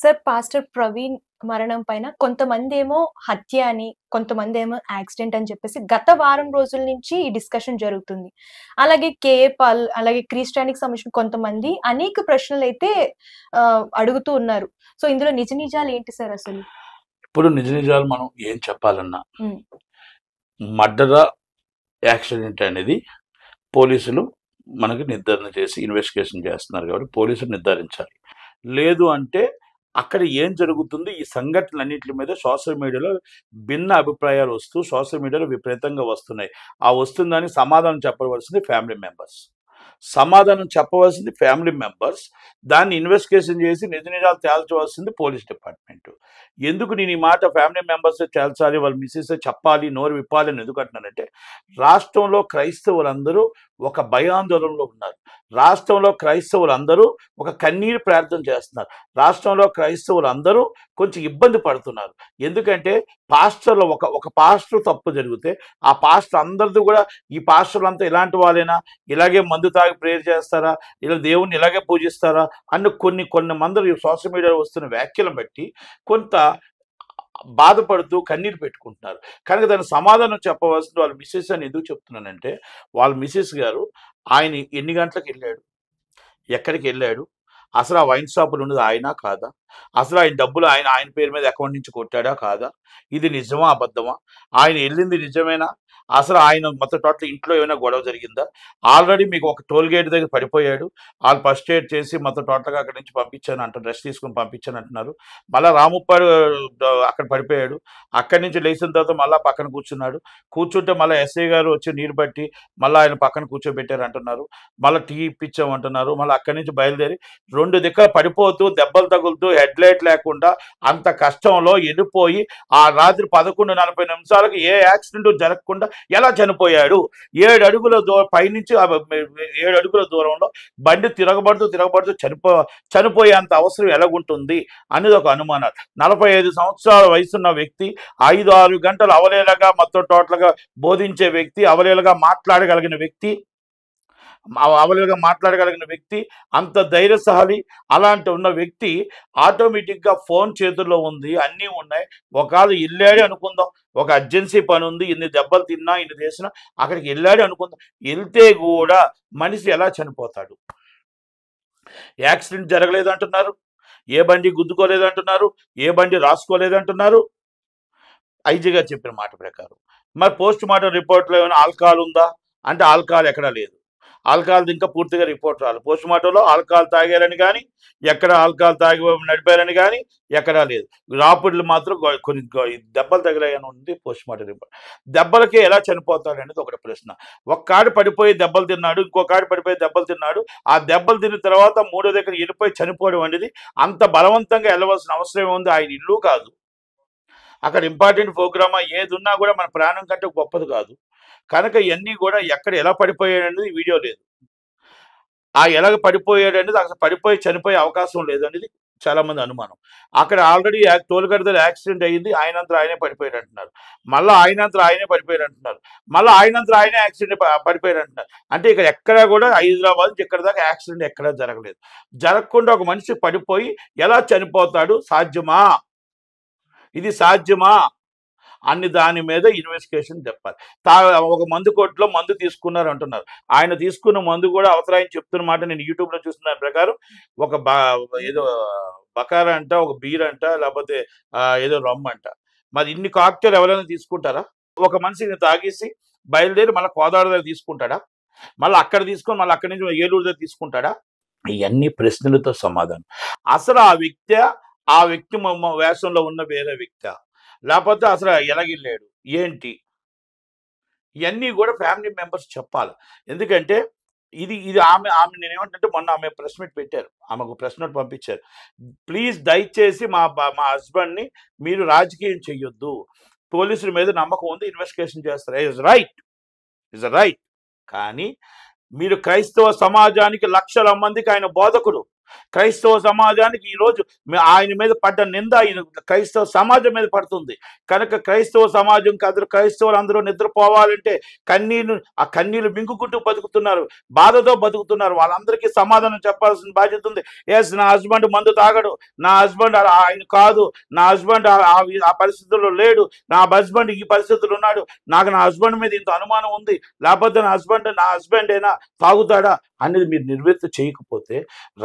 Sir pastor Praveen మరణం పైన కొంతమందేమో హత్య అని, కొంతమందేమో యాక్సిడెంట్ అని చెప్పేసి గత వారం రోజుల నుంచి ఈ డిస్కషన్ జరుగుతుంది. అలాగే కేఏ పాల్, అలాగే క్రిస్టియానికి సంబంధించిన కొంతమంది అనేక ప్రశ్నలైతే అడుగుతూ ఉన్నారు. సో, ఇందులో నిజ నిజాలు ఏంటి సార్ అసలు? ఇప్పుడు నిజ నిజాలు మనం ఏం చెప్పాలన్నా హ్మ్. మర్డర్ యాక్సిడెంట్ అనేది పోలీసులు మనకి నిర్ధారణ చేసి ఇన్వెస్టిగేషన్ చేస్తున్నారు కాబట్టి పోలీసులు నిర్ధారించాలి. లేదు అంటే అక్కడ ఏం జరుగుతుంది ఈ సంఘటనలన్నింటి మీద సోషల్ మీడియాలో భిన్న అభిప్రాయాలు వస్తూ సోషల్ మీడియాలో విపరీతంగా వస్తున్నాయి. ఆ వస్తుందని సమాధానం చెప్పవలసింది ఫ్యామిలీ మెంబర్స్. దాన్ని ఇన్వెస్టిగేషన్ చేసి నిజ నిజాలు తేల్చవలసింది పోలీస్ డిపార్ట్మెంట్. ఎందుకు నేను ఈ మాట ఫ్యామిలీ మెంబర్స్ తేల్చాలి, వాళ్ళ మిస్సెస్ చెప్పాలి, నోరు విప్పాలి అని ఎందుకు అంటున్నానంటే, రాష్ట్రంలో క్రైస్తవులందరూ ఒక భయాందోళనలో ఉన్నారు. రాష్ట్రంలో క్రైస్తవులందరూ ఒక కన్నీరు ప్రార్థన చేస్తున్నారు. రాష్ట్రంలో క్రైస్తవులందరూ కొంచెం ఇబ్బంది పడుతున్నారు. ఎందుకంటే పాస్టర్లో ఒక పాస్టర్ తప్పు జరిగితే ఆ పాస్టర్ అందరిది కూడా ఈ పాస్టర్లంతా ఇలాంటి వాళ్ళైనా, ఇలాగే మందు తాగి ప్రేయర్ చేస్తారా, ఇలా దేవుణ్ణి ఇలాగే పూజిస్తారా అన్న కొన్ని మంది సోషల్ మీడియాలో వస్తున్న వ్యాఖ్యలను బట్టి కొంత బాధపడుతూ కన్నీరు పెట్టుకుంటున్నారు. కనుక దానికి సమాధానం చెప్పవలసింది వాళ్ళ మిస్సెస్ అని ఎందుకు చెప్తున్నానంటే, వాళ్ళ మిస్సెస్ గారు ఆయన ఎన్ని గంటలకు వెళ్ళాడు, ఎక్కడికి వెళ్ళాడు, అసలు ఆ వైన్ షాపులు ఉన్నది ఆయన కాదా, అసలు ఆయన డబ్బులు ఆయన పేరు మీద అకౌంట్ నుంచి కొట్టాడా కాదా, ఇది నిజమా అబద్ధమా, ఆయన వెళ్ళింది నిజమేనా, అసలు ఆయన మొత్తం టోటల్ ఇంట్లో ఏమైనా గొడవ జరిగిందా, ఆల్రెడీ మీకు ఒక టోల్ గేట్ దగ్గర పడిపోయాడు, వాళ్ళు ఫస్ట్ ఎయిడ్ చేసి మొత్తం టోటల్గా అక్కడి నుంచి పంపించాను అంటారు, రెస్ట్ తీసుకుని పంపించాను అంటున్నారు. మళ్ళీ రాముప్పాడు అక్కడ పడిపోయాడు, అక్కడి నుంచి లేచిన తర్వాత మళ్ళీ పక్కన కూర్చుంటే మళ్ళీ ఎస్ఐ గారు వచ్చి నీరు బట్టి మళ్ళీ ఆయన పక్కన కూర్చోబెట్టారు అంటున్నారు, మళ్ళీ టీ ఇప్పించామంటున్నారు. మళ్ళీ అక్కడి నుంచి బయలుదేరి 2 దిక్కలు పడిపోతూ దెబ్బలు తగులుతూ హెడ్ లైట్ లేకుండా అంత కష్టంలో వెళ్ళిపోయి ఆ రాత్రి 11:40 ఏ యాక్సిడెంట్ జరగకుండా ఎలా చనిపోయాడు. 7 అడుగుల పైనుంచి 7 అడుగుల దూరంలో బండి తిరగబడుతూ చనిపోయేంత అవసరం ఎలాగుంటుంది అనేది ఒక అనుమానాలు. 45 సంవత్సరాల వయసున్న వ్యక్తి, 5-6 గంటలు అవలేలగా మొత్తం టోటల్గా బోధించే వ్యక్తి, అవలేలగా మాట్లాడగలిగిన వ్యక్తి, అంత ధైర్యశాలి, అలాంటి ఉన్న వ్యక్తి ఆటోమేటిక్గా ఫోన్ చేతుల్లో ఉంది, అన్నీ ఉన్నాయి. ఒకవేళ వెళ్ళాడే అనుకుందాం, ఒక అర్జెన్సీ పని ఉంది, ఇన్ని దెబ్బలు తిన్నా ఇన్ని చేసినా అక్కడికి వెళ్ళాడే అనుకుందాం, వెళ్తే కూడా మనిషి ఎలా చనిపోతాడు? యాక్సిడెంట్ జరగలేదంటున్నారు, ఏ బండి గుద్దుకోలేదంటున్నారు, ఏ బండి రాసుకోలేదంటున్నారు ఐజీ గారు చెప్పిన మాట ప్రకారం. మరి పోస్ట్ మార్టం రిపోర్ట్లో ఏమైనా ఆల్కహాల్ ఉందా అంటే ఆల్కహాల్ ఎక్కడా లేదు. ఆల్కహాల్ ఇంకా పూర్తిగా రిపోర్ట్ రాలి. పోస్ట్ మార్టంలో ఆల్కహాల్ తాగారని కానీ, ఎక్కడ ఆల్కహాల్ తాగి నడిపారని కానీ ఎక్కడా లేదు. రాపిడ్లు మాత్రం కొన్ని దెబ్బలు తగిలాయని ఉంది పోస్ట్ మార్టం రిపోర్ట్. దెబ్బలకి ఎలా చనిపోతాడు అనేది ఒకటి ప్రశ్న. ఒక్కాడు పడిపోయి దెబ్బలు తిన్నాడు, ఇంకొకాడు పడిపోయి దెబ్బలు తిన్నాడు, ఆ దెబ్బలు తిన్న తర్వాత మూడో దగ్గర వెళ్ళిపోయి చనిపోవడం అనేది అంత బలవంతంగా వెళ్ళవలసిన అవసరం ఉంది. ఆయన ఇల్లు కాదు, అక్కడ ఇంపార్టెంట్ ప్రోగ్రామా ఏది ఉన్నా కూడా మన ప్రాణం కంటే గొప్పది కాదు. కనుక ఇవన్నీ కూడా ఎక్కడ ఎలా పడిపోయాడు అనేది వీడియో లేదు. ఆ ఎలాగ పడిపోయాడు అనేది అసలు పడిపోయి చనిపోయే అవకాశం లేదనేది చాలా మంది అనుమానం. అక్కడ ఆల్రెడీ టోల్గేట్ దగ్గర యాక్సిడెంట్ అయ్యింది, ఆయనంతరం ఆయనే పడిపోయాడు అంటున్నారు, మళ్ళీ ఆయనంతరం ఆయనే పడిపోయాడు అంటున్నారు, మళ్ళీ ఆయనంతరం ఆయనే యాక్సిడెంట్ పడిపోయాడు అంటున్నారు. అంటే ఇక్కడ ఎక్కడా కూడా హైదరాబాద్ నుంచి ఇక్కడ దాకా యాక్సిడెంట్ ఎక్కడా జరగలేదు. జరగకుండా ఒక మనిషి పడిపోయి ఎలా చనిపోతాడు, సాధ్యమా, ఇది సాధ్యమా అన్ని దాని మీద ఇన్వెస్టిగేషన్ చెప్పాలి. ఒక మందు కొట్టులో మందు తీసుకున్నారు అంటున్నారు, ఆయన తీసుకున్న మందు కూడా అవసరాయని చెప్తున్న మాట నేను యూట్యూబ్లో చూస్తున్న ప్రకారం ఒక ఏదో బకారా అంట, ఒక బీర్ అంట, లేకపోతే ఏదో రమ్ అంట. మరి ఇన్ని కాక్టైల్ ఎవరైనా తీసుకుంటారా? ఒక మనిషిని తాగేసి బయలుదేరి మళ్ళీ కోదాడ దగ్గర తీసుకుంటాడా, మళ్ళీ అక్కడ తీసుకొని మళ్ళీ అక్కడి నుంచి ఏలూరు దగ్గర తీసుకుంటాడా? ఇవన్నీ ప్రశ్నలతో సమాధానం. అసలు ఆ వ్యక్తి వేషంలో ఉన్న వేరే వ్యక్తి, లేకపోతే అసలు ఎలాగిల్లాడు ఏంటి, ఇవన్నీ కూడా ఫ్యామిలీ మెంబర్స్ చెప్పాలి. ఎందుకంటే ఇది ఆమె నేనేమంటే మొన్న ఆమె ప్రెస్ మీట్ పెట్టారు, ఆమెకు ప్రెస్ నోట్ పంపించారు. ప్లీజ్ దయచేసి మా హస్బెండ్ని మీరు రాజకీయం చెయ్యొద్దు, పోలీసుల మీద నమ్మకం ఉంది, ఇన్వెస్టిగేషన్ చేస్తారు, ఇస్ రైట్. కానీ మీరు క్రైస్తవ సమాజానికి లక్షల మందికి ఆయన బోధకుడు, క్రైస్తవ సమాజానికి ఈరోజు ఆయన మీద పడ్డ నింద ఆయన క్రైస్తవ సమాజం మీద పడుతుంది. కనుక క్రైస్తవ సమాజం క్రైస్తవులు అందరూ నిద్రపోవాలంటే ఆ కన్నీళ్లు మింగుకుంటూ బతుకుతున్నారు, బాధతో బతుకుతున్నారు. వాళ్ళందరికీ సమాధానం చెప్పాల్సిన బాధ్యత ఉంది. ఎస్, నా హస్బెండ్ మందు తాగడు, నా హస్బెండ్ ఆయన కాదు, నా హస్బెండ్ ఆ పరిస్థితుల్లో లేడు, నా హస్బెండ్ ఈ పరిస్థితులు ఉన్నాడు, నాకు నా హస్బెండ్ మీద ఇంత అనుమానం ఉంది, లేకపోతే నా హస్బెండ్ అయినా తాగుతాడా అనేది మీరు నిర్వృత్తి చేయకపోతే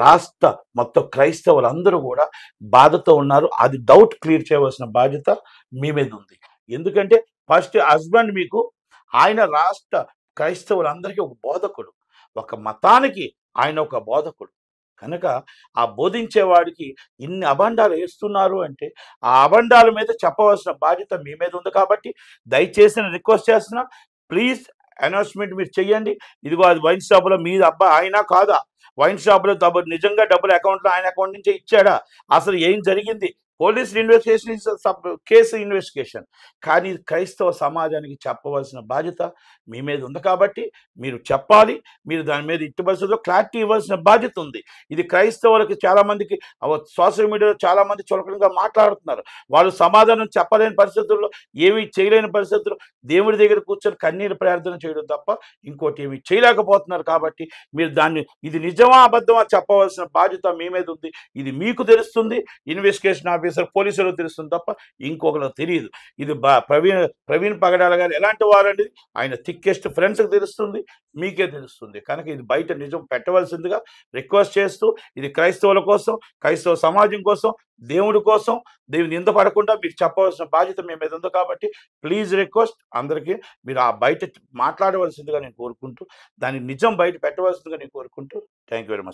రాష్ట్ర మొత్తం క్రైస్తవులందరూ కూడా బాధతో ఉన్నారు. అది డౌట్ క్లియర్ చేయవలసిన బాధ్యత మీ మీద ఉంది. ఎందుకంటే ఫస్ట్ హస్బెండ్ మీకు ఆయన రాష్ట్ర క్రైస్తవులందరికీ ఒక బోధకుడు, ఒక మతానికి ఆయన ఒక బోధకుడు. కనుక ఆ బోధించేవాడికి ఇన్ని అబండాలు వేస్తున్నారు అంటే ఆ అబండాల మీద చెప్పవలసిన బాధ్యత మీ మీద ఉంది. కాబట్టి దయచేసి రిక్వెస్ట్ చేస్తున్నా, ప్లీజ్ అనౌన్స్మెంట్ మీరు చెయ్యండి. ఇదిగో అది వైన్ షాపులో మీ అబ్బా ఆయన కాదా, వైన్ షాపులో నిజంగా డబ్బులు అకౌంట్లో ఆయన అకౌంట్ నుంచే ఇచ్చాడా, అసలు ఏం జరిగింది, పోలీస్ ఇన్వెస్టిగేషన్ కేసు ఇన్వెస్టిగేషన్. కానీ క్రైస్తవ సమాజానికి చెప్పవలసిన బాధ్యత మీ మీద ఉంది. కాబట్టి మీరు చెప్పాలి, మీరు దాని మీద ఇట్టి పరిస్థితుల్లో క్లారిటీ ఇవ్వాల్సిన బాధ్యత ఉంది. ఇది క్రైస్తవులకి చాలామందికి సోషల్ మీడియాలో చాలామంది చులకనగా మాట్లాడుతున్నారు. వాళ్ళు సమాధానం చెప్పలేని పరిస్థితుల్లో, ఏమీ చేయలేని పరిస్థితుల్లో దేవుడి దగ్గర కూర్చొని కన్నీరు ప్రార్థన చేయడం తప్ప ఇంకోటి ఏమీ చేయలేకపోతున్నారు. కాబట్టి మీరు ఇది నిజమా అబద్ధమా చెప్పవలసిన బాధ్యత మీ మీద ఉంది. ఇది మీకు తెలుస్తుంది, ఇన్వెస్టిగేషన్ ఆఫీసర్ పోలీసులకు తెలుస్తుంది తప్ప ఇంకొకరికి తెలియదు. ఇది ప్రవీణ్ పగడాల గారు ఎలాంటి వారండి, ఆయన థిక్కెస్ట్ ఫ్రెండ్స్కి తెలుస్తుంది, మీకే తెలుస్తుంది. కనుక ఇది బయట నిజం పెట్టవలసిందిగా రిక్వెస్ట్ చేస్తూ, ఇది క్రైస్తవుల కోసం, క్రైస్తవ సమాజం కోసం, దేవుడి కోసం, దేవుని నింద పడకుండా మీరు చెప్పవలసిన బాధ్యత మీ మీద ఉంది. కాబట్టి ప్లీజ్ రిక్వెస్ట్ అందరికీ మీరు ఆ బయట మాట్లాడవలసిందిగా నేను కోరుకుంటూ, దాని నిజం బయట పెట్టవలసిందిగా నేను కోరుకుంటూ, థ్యాంక్ యూ వెరీ మచ్.